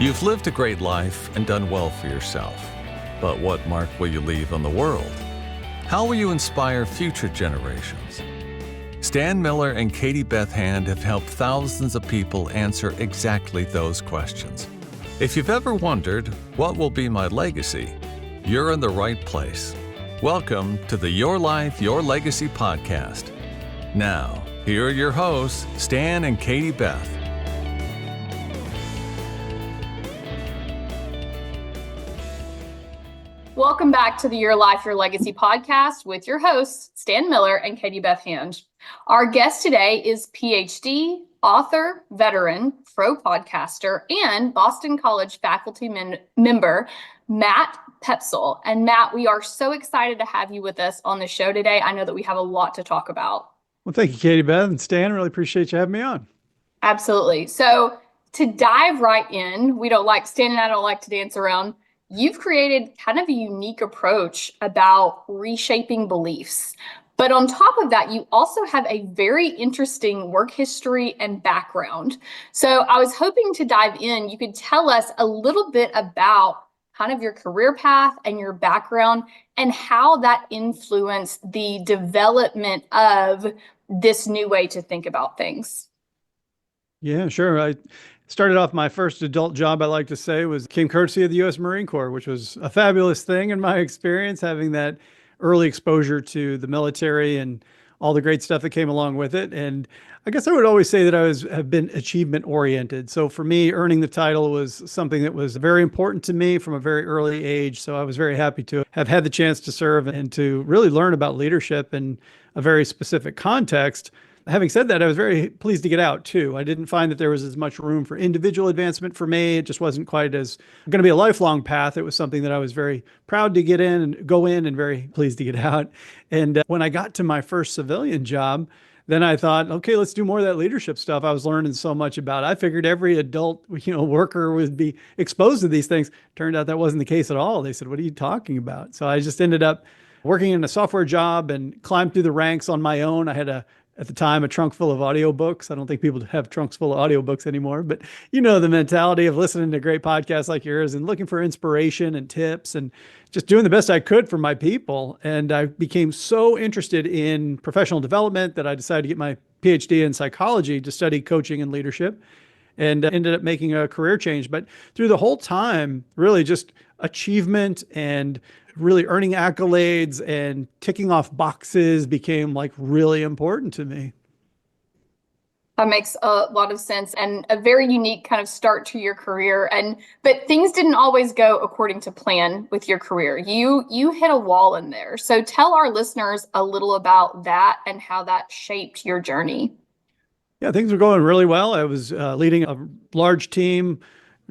You've lived a great life and done well for yourself. But what mark will you leave on the world? How will you inspire future generations? Stan Miller and Katie Beth Hand have helped thousands of people answer exactly those questions. If you've ever wondered, what will be my legacy? You're in the right place. Welcome to the Your Life, Your Legacy podcast. Now, here are your hosts, Stan and Katie Beth. Welcome back to the Your Life, Your Legacy podcast with your hosts, Stan Miller and Katie Beth Hand. Our guest today is PhD, author, veteran, pro podcaster, and Boston College faculty member, Matt Poepsel. And Matt, we are so excited to have you with us on the show today. I know that we have a lot to talk about. Well, thank you, Katie Beth and Stan. Really appreciate you having me on. Absolutely. So to dive right in, Stan and I don't like to dance around. You've created kind of a unique approach about reshaping beliefs. But on top of that, you also have a very interesting work history and background. So I was hoping to dive in. You could tell us a little bit about kind of your career path and your background and how that influenced the development of this new way to think about things. Yeah, sure. I started off my first adult job, I like to say, came courtesy of the U.S. Marine Corps, which was a fabulous thing in my experience, having that early exposure to the military and all the great stuff that came along with it. And I guess I would always say that have been achievement oriented. So for me, earning the title was something that was very important to me from a very early age. So I was very happy to have had the chance to serve and to really learn about leadership in a very specific context. Having said that, I was very pleased to get out too. I didn't find that there was as much room for individual advancement for me. It just wasn't quite as going to be a lifelong path. It was something that I was very proud to get in and go in and very pleased to get out. And when I got to my first civilian job, then I thought, okay, let's do more of that leadership stuff I was learning so much about. I figured every adult, worker would be exposed to these things. Turned out that wasn't the case at all. They said, what are you talking about? So I just ended up working in a software job and climbed through the ranks on my own. I had at the time, a trunk full of audiobooks. I don't think people have trunks full of audiobooks anymore, but the mentality of listening to great podcasts like yours and looking for inspiration and tips and just doing the best I could for my people. And I became so interested in professional development that I decided to get my PhD in psychology to study coaching and leadership, and ended up making a career change. But through the whole time, really just achievement and really earning accolades and ticking off boxes became really important to me. That makes a lot of sense and a very unique kind of start to your career. But things didn't always go according to plan with your career. You hit a wall in there. So tell our listeners a little about that and how that shaped your journey. Yeah, things were going really well. I was leading a large team,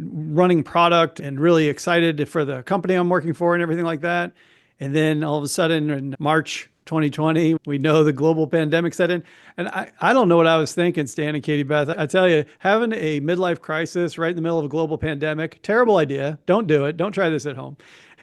running product, and really excited for the company I'm working for and everything like that. And then all of a sudden in March 2020, we know the global pandemic set in. And I don't know what I was thinking, Stan and Katie Beth. I tell you, having a midlife crisis right in the middle of a global pandemic, terrible idea. Don't do it. Don't try this at home.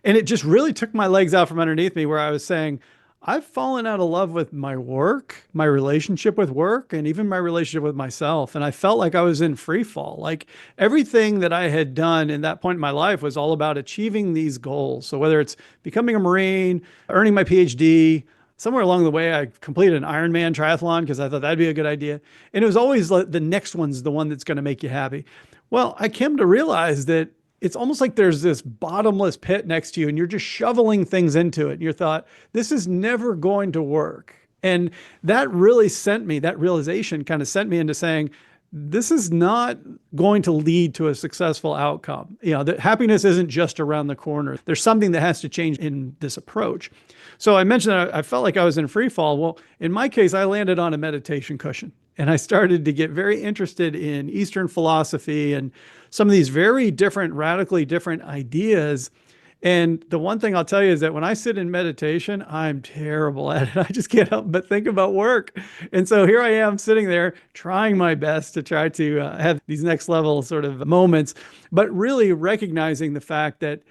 And it just really took my legs out from underneath me, where I was saying, I've fallen out of love with my work, my relationship with work, and even my relationship with myself. And I felt like I was in free fall. Like everything that I had done in that point in my life was all about achieving these goals. So whether it's becoming a Marine, earning my PhD, somewhere along the way, I completed an Ironman triathlon because I thought that'd be a good idea. And it was always like the next one's the one that's going to make you happy. Well, I came to realize that it's almost like there's this bottomless pit next to you and you're just shoveling things into it. And you thought, this is never going to work. And that really that realization kind of sent me into saying, this is not going to lead to a successful outcome. That happiness isn't just around the corner. There's something that has to change in this approach. So I mentioned that I felt like I was in free fall. Well, in my case, I landed on a meditation cushion and I started to get very interested in Eastern philosophy and some of these very different, radically different ideas. And the one thing I'll tell you is that when I sit in meditation, I'm terrible at it. I just can't help but think about work. And so here I am sitting there trying my best to try to have these next level sort of moments, but really recognizing the fact that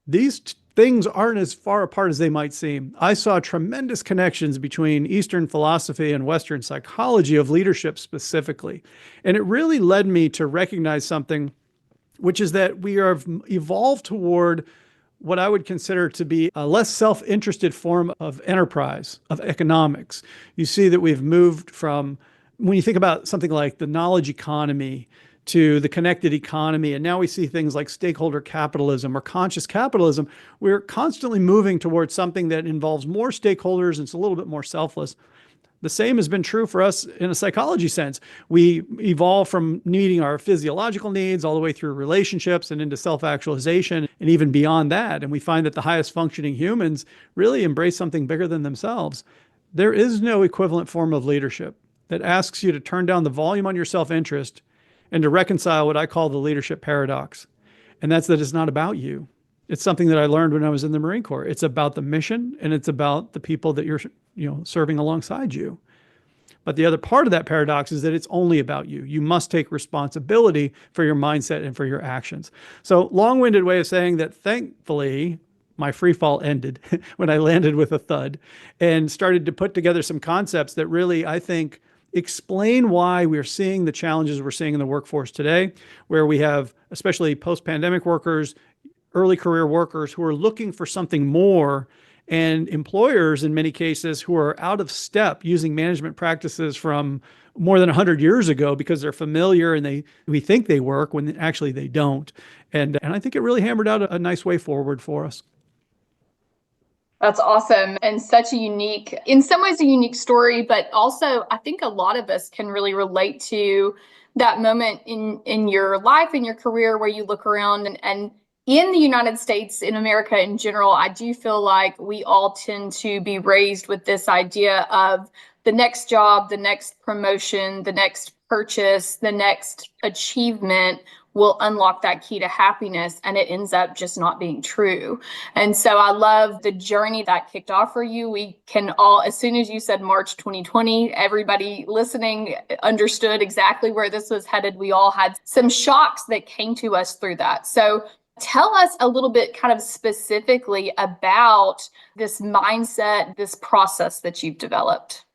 these things aren't as far apart as they might seem. I saw tremendous connections between Eastern philosophy and Western psychology of leadership specifically. And it really led me to recognize something which is that we have evolved toward what I would consider to be a less self-interested form of enterprise, of economics. You see that we've moved from, when you think about something like the knowledge economy to the connected economy, and now we see things like stakeholder capitalism or conscious capitalism, we're constantly moving towards something that involves more stakeholders and it's a little bit more selfless. The same has been true for us in a psychology sense. We evolve from needing our physiological needs all the way through relationships and into self-actualization and even beyond that. And we find that the highest functioning humans really embrace something bigger than themselves. There is no equivalent form of leadership that asks you to turn down the volume on your self-interest and to reconcile what I call the leadership paradox. And that's that it's not about you. It's something that I learned when I was in the Marine Corps. It's about the mission and it's about the people that you're, serving alongside you. But the other part of that paradox is that it's only about you. You must take responsibility for your mindset and for your actions. So long-winded way of saying that thankfully, my free fall ended when I landed with a thud and started to put together some concepts that really, I think, explain why we're seeing the challenges we're seeing in the workforce today, where we have especially post-pandemic workers, early career workers who are looking for something more, and employers in many cases who are out of step using management practices from more than 100 years ago because they're familiar and we think they work when actually they don't. And I think it really hammered out a nice way forward for us. That's awesome. And such a unique, in some ways, a unique story, but also I think a lot of us can really relate to that moment in your life, in your career, where you look around and in the United States, in America in general, I do feel like we all tend to be raised with this idea of the next job, the next promotion, the next purchase, the next achievement will unlock that key to happiness, and it ends up just not being true. And so I love the journey that kicked off for you. We can all, as soon as you said March 2020, everybody listening understood exactly where this was headed. We all had some shocks that came to us through that. So tell us a little bit kind of specifically about this mindset, this process that you've developed.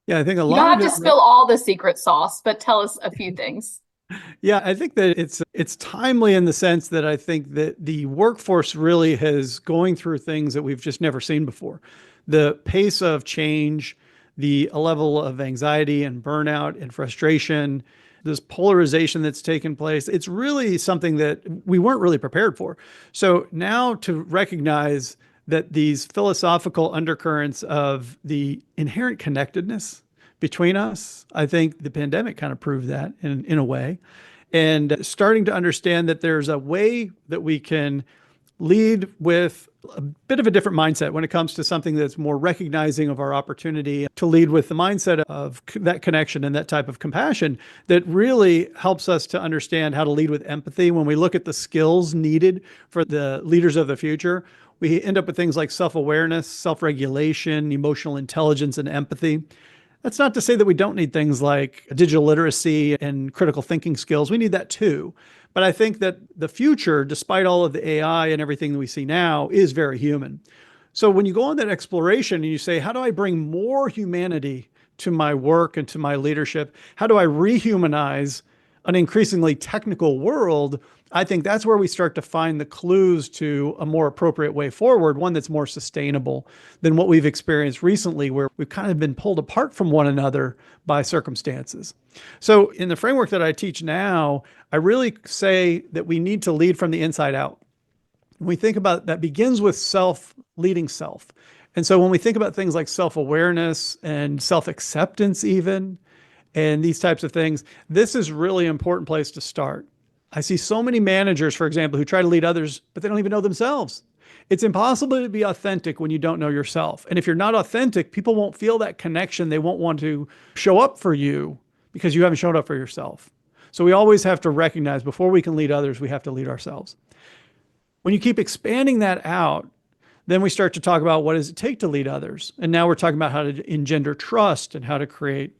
Yeah, I think a lot You don't of have to spill all the secret sauce, but tell us a few things. Yeah, I think that it's timely in the sense that I think that the workforce really is going through things that we've just never seen before. The pace of change, the level of anxiety and burnout and frustration, this polarization that's taken place, it's really something that we weren't really prepared for. So now to recognize that these philosophical undercurrents of the inherent connectedness between us, I think the pandemic kind of proved that in a way. And starting to understand that there's a way that we can lead with a bit of a different mindset when it comes to something that's more recognizing of our opportunity, to lead with the mindset of that connection and that type of compassion that really helps us to understand how to lead with empathy. When we look at the skills needed for the leaders of the future, we end up with things like self-awareness, self-regulation, emotional intelligence, and empathy. That's not to say that we don't need things like digital literacy and critical thinking skills. We need that too. But I think that the future, despite all of the AI and everything that we see now, is very human. So when you go on that exploration and you say, how do I bring more humanity to my work and to my leadership? How do I rehumanize an increasingly technical world? I think that's where we start to find the clues to a more appropriate way forward, one that's more sustainable than what we've experienced recently, where we've kind of been pulled apart from one another by circumstances. So in the framework that I teach now, I really say that we need to lead from the inside out. When we think about that begins with self, leading self. And so when we think about things like self-awareness and self-acceptance even, and these types of things, this is really an important place to start. I see so many managers, for example, who try to lead others, but they don't even know themselves. It's impossible to be authentic when you don't know yourself. And if you're not authentic, people won't feel that connection. They won't want to show up for you because you haven't shown up for yourself. So we always have to recognize before we can lead others, we have to lead ourselves. When you keep expanding that out, then we start to talk about what does it take to lead others. And now we're talking about how to engender trust and how to create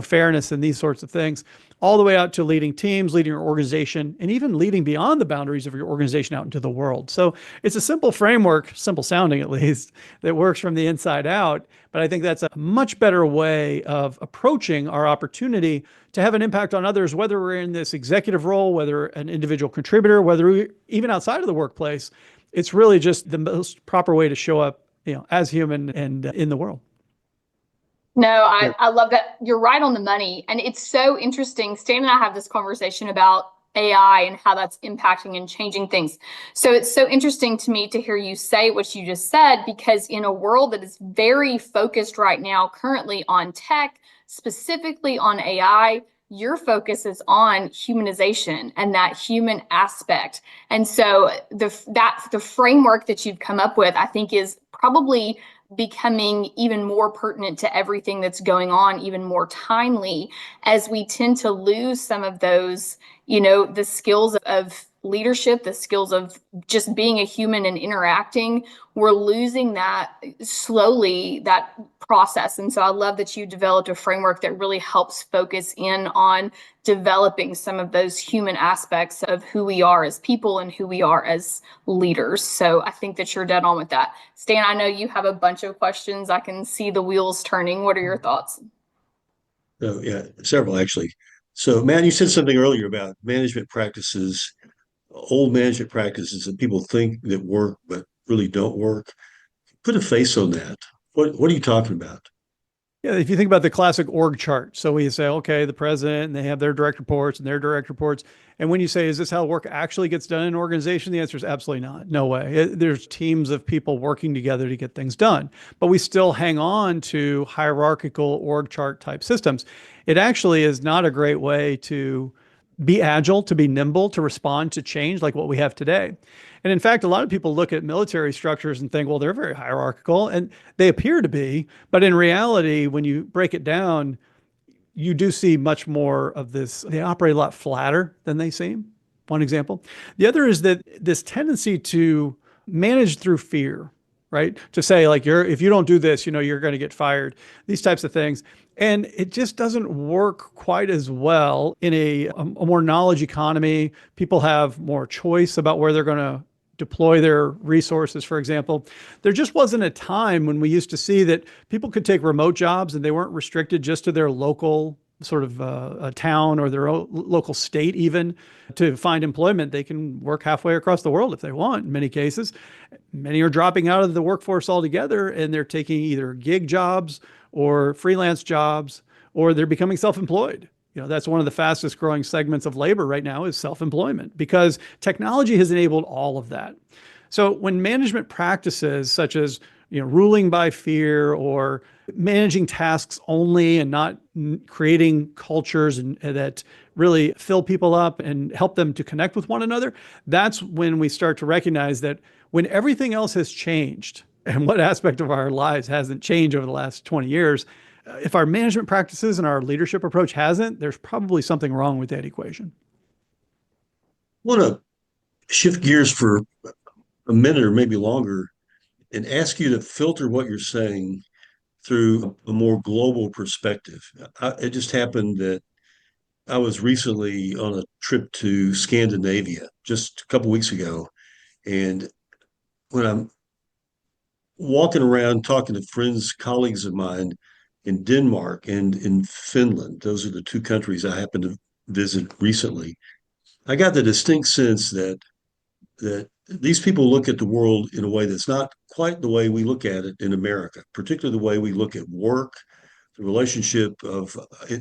fairness and these sorts of things, all the way out to leading teams, leading your organization, and even leading beyond the boundaries of your organization out into the world. So it's a simple framework, simple sounding at least, that works from the inside out. But I think that's a much better way of approaching our opportunity to have an impact on others, whether we're in this executive role, whether an individual contributor, whether we even outside of the workplace. It's really just the most proper way to show up, as human and in the world. No, I love that. You're right on the money. And it's so interesting. Stan and I have this conversation about AI and how that's impacting and changing things. So it's so interesting to me to hear you say what you just said, because in a world that is very focused right now, currently on tech, specifically on AI, your focus is on humanization and that human aspect. And so the framework that you've come up with, I think, is probably becoming even more pertinent to everything that's going on, even more timely, as we tend to lose some of those, the skills of leadership, the skills of just being a human and interacting. We're losing that slowly, that process. And so I love that you developed a framework that really helps focus in on developing some of those human aspects of who we are as people and who we are as leaders. So I think that you're dead on with that. Stan, I know you have a bunch of questions. I can see the wheels turning. What are your thoughts? Oh, yeah, several actually. So, Matt, you said something earlier about management practices, old management practices that people think that work but really don't work. Put a face on that. What are you talking about? Yeah, if you think about the classic org chart, so we say, okay, the president, and they have their direct reports and their direct reports. And when you say, is this how work actually gets done in an organization? The answer is absolutely not. No way. There's teams of people working together to get things done. But we still hang on to hierarchical org chart type systems. It actually is not a great way to be agile, to be nimble, to respond to change like what we have today. And in fact, a lot of people look at military structures and think, well, they're very hierarchical, and they appear to be. But in reality, when you break it down, you do see much more of this. They operate a lot flatter than they seem. One example. The other is that this tendency to manage through fear, right? To say like, if you don't do this, you're going to get fired, these types of things. And it just doesn't work quite as well in a more knowledge economy. People have more choice about where they're going to deploy their resources, for example. There just wasn't a time when we used to see that people could take remote jobs and they weren't restricted just to their local sort of a town or their local state even to find employment. They can work halfway across the world if they want, in many cases. Many are dropping out of the workforce altogether, and they're taking either gig jobs or freelance jobs, or they're becoming self-employed. That's one of the fastest growing segments of labor right now is self-employment, because technology has enabled all of that. So when management practices such as ruling by fear or managing tasks only and not creating cultures that really fill people up and help them to connect with one another, that's when we start to recognize that when everything else has changed, and what aspect of our lives hasn't changed over the last 20 years, if our management practices and our leadership approach hasn't, there's probably something wrong with that equation. I want to shift gears for a minute or maybe longer and ask you to filter what you're saying through a more global perspective. It just happened that I was recently on a trip to Scandinavia just a couple weeks ago. And when I'm walking around talking to friends, colleagues of mine in Denmark and in Finland, those are the two countries I happened to visit recently. I got the distinct sense that these people look at the world in a way that's not quite the way we look at it in America, particularly the way we look at work, the relationship of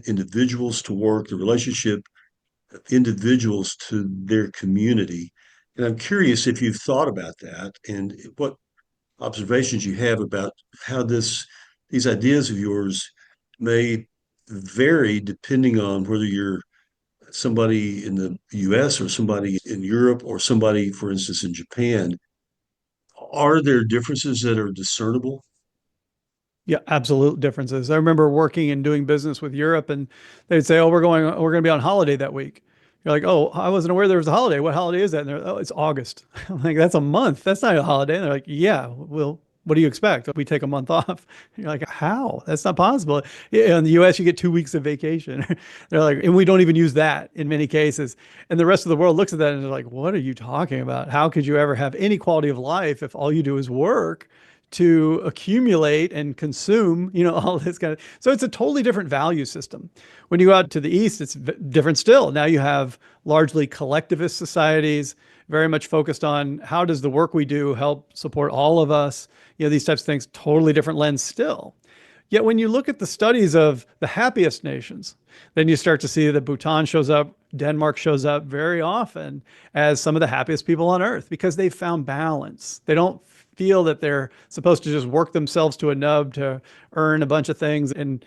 individuals to work, the relationship of individuals to their community. And I'm curious if you've thought about that and what observations you have about how these ideas of yours may vary depending on whether you're somebody in the US or somebody in Europe or somebody, for instance, in Japan. Are there differences that are discernible? Yeah, absolute differences. I remember working and doing business with Europe, and they'd say, "Oh, we're going to be on holiday that week." You're like, "Oh, I wasn't aware there was a holiday. What holiday is that?" And they're, "Oh, it's August." I'm like, "That's a month. That's not a holiday." And they're like, "Yeah, we'll what do you expect? We take a month off. You're like, how? That's not possible. Yeah, in the US, you get 2 weeks of vacation. They're like, and we don't even use that in many cases. And the rest of the world looks at that and they're like, what are you talking about? How could you ever have any quality of life if all you do is work to accumulate and consume, all this kind of, so it's a totally different value system. When you go out to the East, it's different still. Now you have largely collectivist societies, very much focused on how does the work we do help support all of us, these types of things, totally different lens still. Yet when you look at the studies of the happiest nations, then you start to see that Bhutan shows up, Denmark shows up very often as some of the happiest people on earth because they've found balance. They don't feel that they're supposed to just work themselves to a nub to earn a bunch of things and,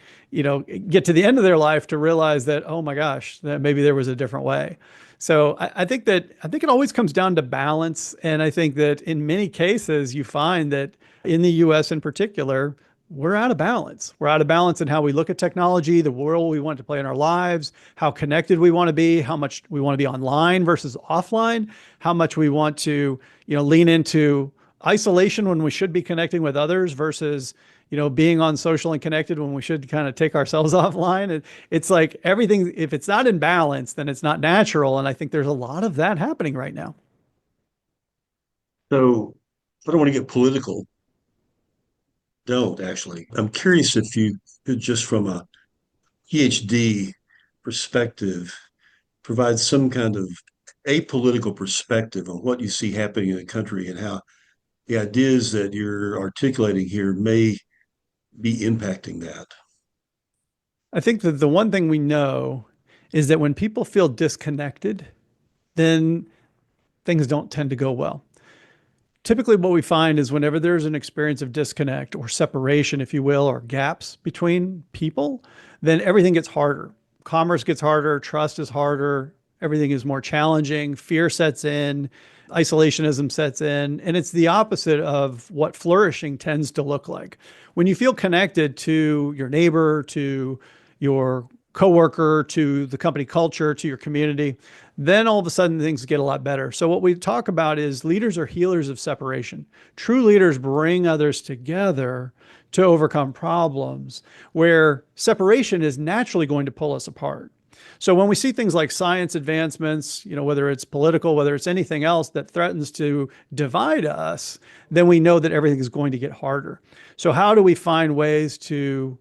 get to the end of their life to realize that, oh my gosh, that maybe there was a different way. So I think it always comes down to balance. And I think that in many cases, you find that in the US in particular, we're out of balance. We're out of balance in how we look at technology, the role we want to play in our lives, how connected we want to be, how much we want to be online versus offline, how much we want to, lean into isolation when we should be connecting with others versus, being on social and connected when we should kind of take ourselves offline. It's like everything, if it's not in balance, then it's not natural. And I think there's a lot of that happening right now. So I don't want to get political. Don't actually. I'm curious if you could, just from a PhD perspective, provide some kind of apolitical perspective on what you see happening in the country and how the ideas that you're articulating here may be impacting that. I think that the one thing we know is that when people feel disconnected, then things don't tend to go well. Typically, what we find is whenever there's an experience of disconnect or separation, if you will, or gaps between people, then everything gets harder. Commerce gets harder, trust is harder, everything is more challenging, fear sets in, isolationism sets in, and it's the opposite of what flourishing tends to look like. When you feel connected to your neighbor, to your coworker, to the company culture, to your community, then all of a sudden things get a lot better. So what we talk about is leaders are healers of separation. True leaders bring others together to overcome problems where separation is naturally going to pull us apart. So when we see things like science advancements, whether it's political, whether it's anything else that threatens to divide us, then we know that everything is going to get harder. So how do we find ways to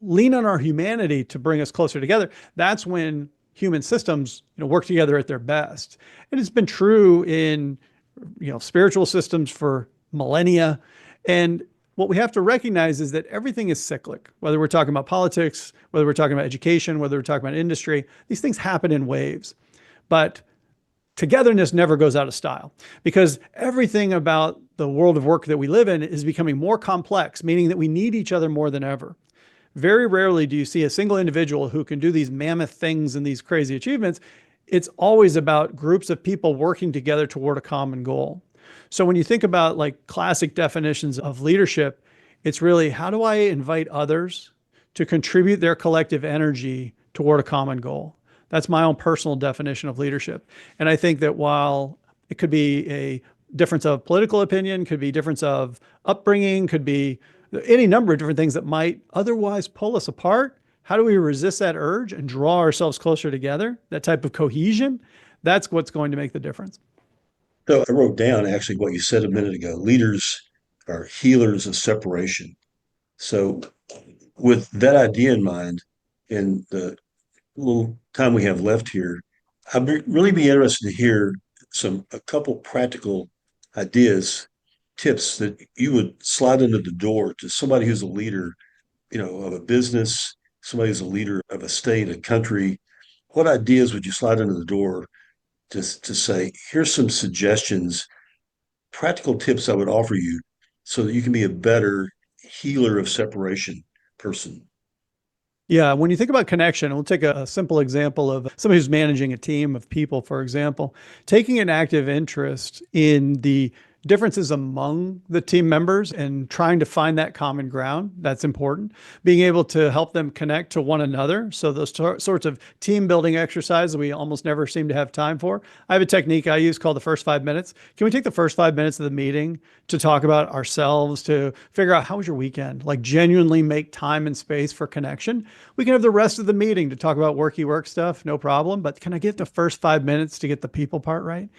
lean on our humanity to bring us closer together? That's when human systems, work together at their best. And it's been true in, spiritual systems for millennia. And what we have to recognize is that everything is cyclic, whether we're talking about politics, whether we're talking about education, whether we're talking about industry, these things happen in waves. But togetherness never goes out of style because everything about the world of work that we live in is becoming more complex, meaning that we need each other more than ever. Very rarely do you see a single individual who can do these mammoth things and these crazy achievements. It's always about groups of people working together toward a common goal. So when you think about like classic definitions of leadership, it's really how do I invite others to contribute their collective energy toward a common goal? That's my own personal definition of leadership. And I think that while it could be a difference of political opinion, could be difference of upbringing, could be any number of different things that might otherwise pull us apart. How do we resist that urge and draw ourselves closer together? That type of cohesion, that's what's going to make the difference. So I wrote down actually what you said a minute ago. Leaders are healers of separation. So with that idea in mind, and the little time we have left here, really be interested to hear a couple practical ideas, tips that you would slide into the door to somebody who's a leader, of a business, somebody who's a leader of a state, a country. What ideas would you slide into the door to say, here's some suggestions, practical tips I would offer you so that you can be a better healer of separation person? Yeah, when you think about connection, we'll take a simple example of somebody who's managing a team of people, for example, taking an active interest in the differences among the team members and trying to find that common ground. That's important. Being able to help them connect to one another. So those sorts of team building exercises we almost never seem to have time for. I have a technique I use called the first 5 minutes. Can we take the first 5 minutes of the meeting to talk about ourselves, to figure out how was your weekend? Like genuinely make time and space for connection. We can have the rest of the meeting to talk about worky work stuff, no problem. But can I get the first 5 minutes to get the people part right?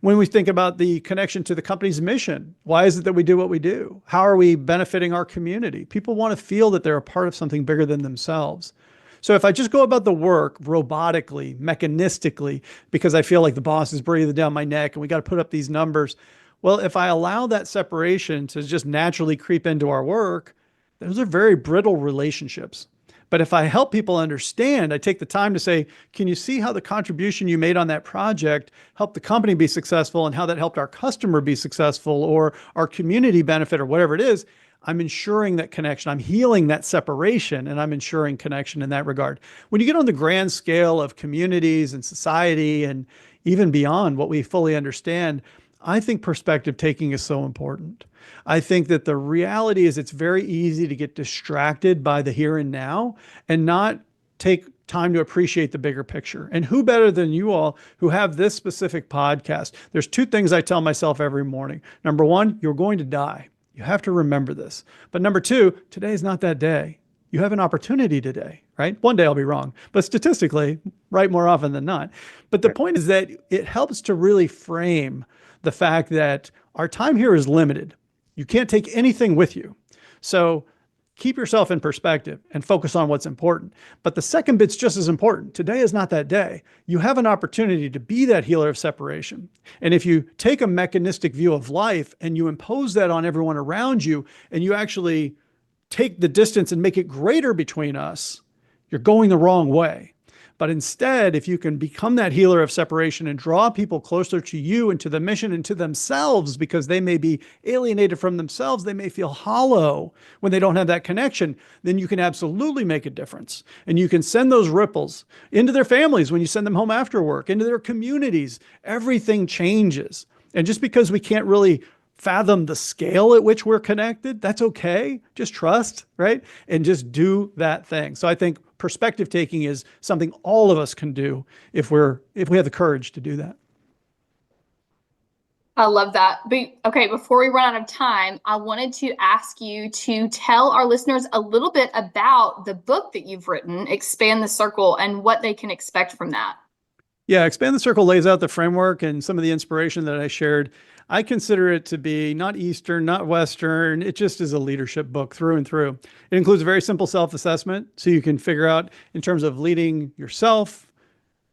When we think about the connection to the company's mission, why is it that we do what we do? How are we benefiting our community? People want to feel that they're a part of something bigger than themselves. So if I just go about the work robotically, mechanistically, because I feel like the boss is breathing down my neck and we got to put up these numbers, well, if I allow that separation to just naturally creep into our work, those are very brittle relationships. But if I help people understand, I take the time to say, can you see how the contribution you made on that project helped the company be successful and how that helped our customer be successful or our community benefit or whatever it is? I'm ensuring that connection. I'm healing that separation and I'm ensuring connection in that regard. When you get on the grand scale of communities and society and even beyond what we fully understand, I think perspective taking is so important. I think that the reality is it's very easy to get distracted by the here and now and not take time to appreciate the bigger picture. And who better than you all who have this specific podcast? There's two things I tell myself every morning. Number one, you're going to die. You have to remember this. But number two, today is not that day. You have an opportunity today, right? One day I'll be wrong, but statistically, right more often than not. But the point is that it helps to really frame the fact that our time here is limited. You can't take anything with you. So keep yourself in perspective and focus on what's important. But the second bit's just as important. Today is not that day. You have an opportunity to be that healer of separation. And if you take a mechanistic view of life and you impose that on everyone around you, and you actually take the distance and make it greater between us, you're going the wrong way. But instead, if you can become that healer of separation and draw people closer to you and to the mission and to themselves, because they may be alienated from themselves, they may feel hollow when they don't have that connection, then you can absolutely make a difference. And you can send those ripples into their families when you send them home after work, into their communities. Everything changes. And just because we can't really fathom the scale at which we're connected, that's okay. Just trust, right? And just do that thing. So I think perspective taking is something all of us can do if we have the courage to do that. I love that. But okay, before we run out of time, I wanted to ask you to tell our listeners a little bit about the book that you've written, Expand the Circle, and what they can expect from that. Yeah, Expand the Circle lays out the framework and some of the inspiration that I shared. I consider it to be not Eastern, not Western. It just is a leadership book through and through. It includes a very simple self-assessment so you can figure out in terms of leading yourself,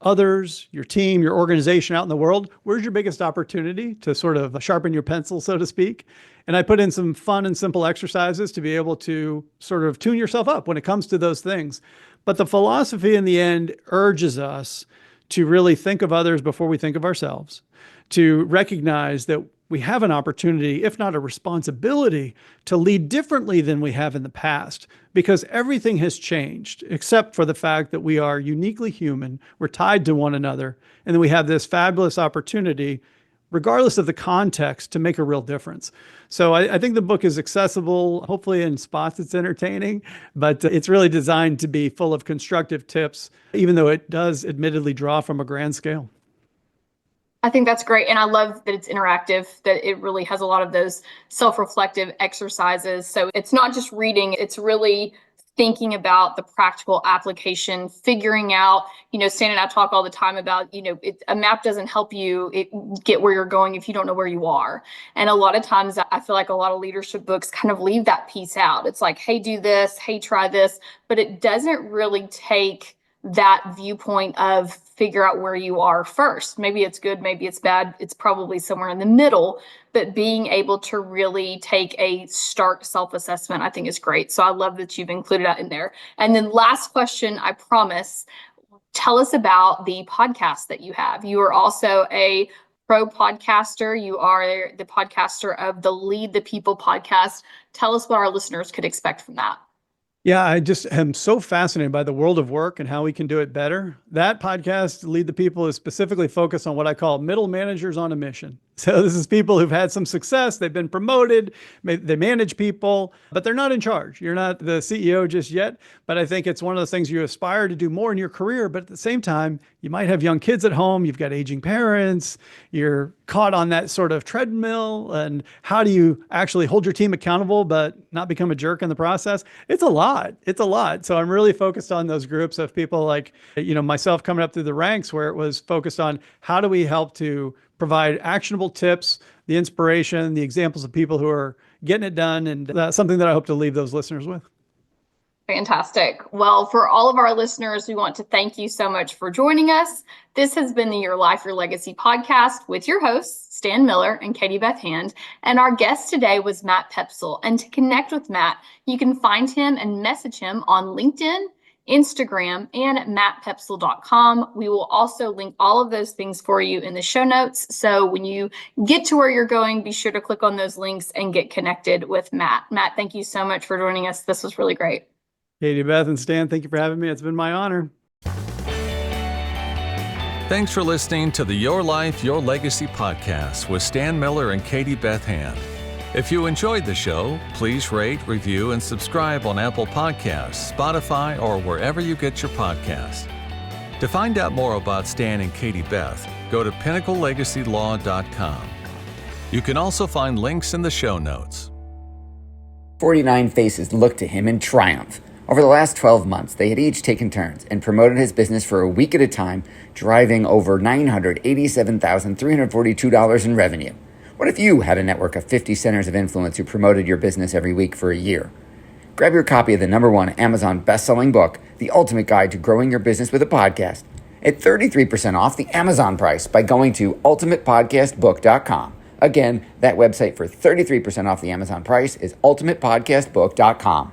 others, your team, your organization out in the world, where's your biggest opportunity to sort of sharpen your pencil, so to speak. And I put in some fun and simple exercises to be able to sort of tune yourself up when it comes to those things. But the philosophy in the end urges us to really think of others before we think of ourselves, to recognize that we have an opportunity, if not a responsibility, to lead differently than we have in the past, because everything has changed, except for the fact that we are uniquely human, we're tied to one another, and then we have this fabulous opportunity, regardless of the context, to make a real difference. So I think the book is accessible. Hopefully in spots it's entertaining, but it's really designed to be full of constructive tips, even though it does admittedly draw from a grand scale. I think that's great. And I love that it's interactive, that it really has a lot of those self-reflective exercises. So it's not just reading, it's really thinking about the practical application, figuring out, Stan and I talk all the time about, a map doesn't help you get where you're going if you don't know where you are. And a lot of times I feel like a lot of leadership books kind of leave that piece out. It's like, hey, do this, hey, try this, but it doesn't really take that viewpoint of figure out where you are first. Maybe it's good, maybe it's bad. It's probably somewhere in the middle, but being able to really take a stark self-assessment, I think is great. So I love that you've included that in there. And then last question, I promise, tell us about the podcast that you have. You are also a pro podcaster. You are the podcaster of the Lead the People podcast. Tell us what our listeners could expect from that. Yeah, I just am so fascinated by the world of work and how we can do it better. That podcast, Lead the People, is specifically focused on what I call middle managers on a mission. So this is people who've had some success, they've been promoted, they manage people, but they're not in charge. You're not the CEO just yet, but I think it's one of the things you aspire to do more in your career. But at the same time, you might have young kids at home, you've got aging parents, you're caught on that sort of treadmill. And how do you actually hold your team accountable, but not become a jerk in the process? It's a lot. It's a lot. So I'm really focused on those groups of people like, myself coming up through the ranks, where it was focused on how do we help to provide actionable tips, the inspiration, the examples of people who are getting it done. And that's something that I hope to leave those listeners with. Fantastic. Well, for all of our listeners, we want to thank you so much for joining us. This has been the Your Life, Your Legacy podcast with your hosts, Stan Miller and Katie Beth Hand. And our guest today was Matt Poepsel. And to connect with Matt, you can find him and message him on LinkedIn, Instagram, and mattpoepsel.com. We will also link all of those things for you in the show notes. So when you get to where you're going, be sure to click on those links and get connected with Matt. Matt, thank you so much for joining us. This was really great. Katie, Beth, and Stan, thank you for having me. It's been my honor. Thanks for listening to the Your Life, Your Legacy podcast with Stan Miller and Katie Beth Hand. If you enjoyed the show, please rate, review, and subscribe on Apple Podcasts, Spotify, or wherever you get your podcasts. To find out more about Stan and Katie Beth, go to pinnaclelegacylaw.com. You can also find links in the show notes. 49 faces looked to him in triumph. Over the last 12 months, they had each taken turns and promoted his business for a week at a time, driving over $987,342 in revenue. What if you had a network of 50 centers of influence who promoted your business every week for a year? Grab your copy of the #1 Amazon best-selling book, The Ultimate Guide to Growing Your Business with a Podcast, at 33% off the Amazon price by going to ultimatepodcastbook.com. Again, that website for 33% off the Amazon price is ultimatepodcastbook.com.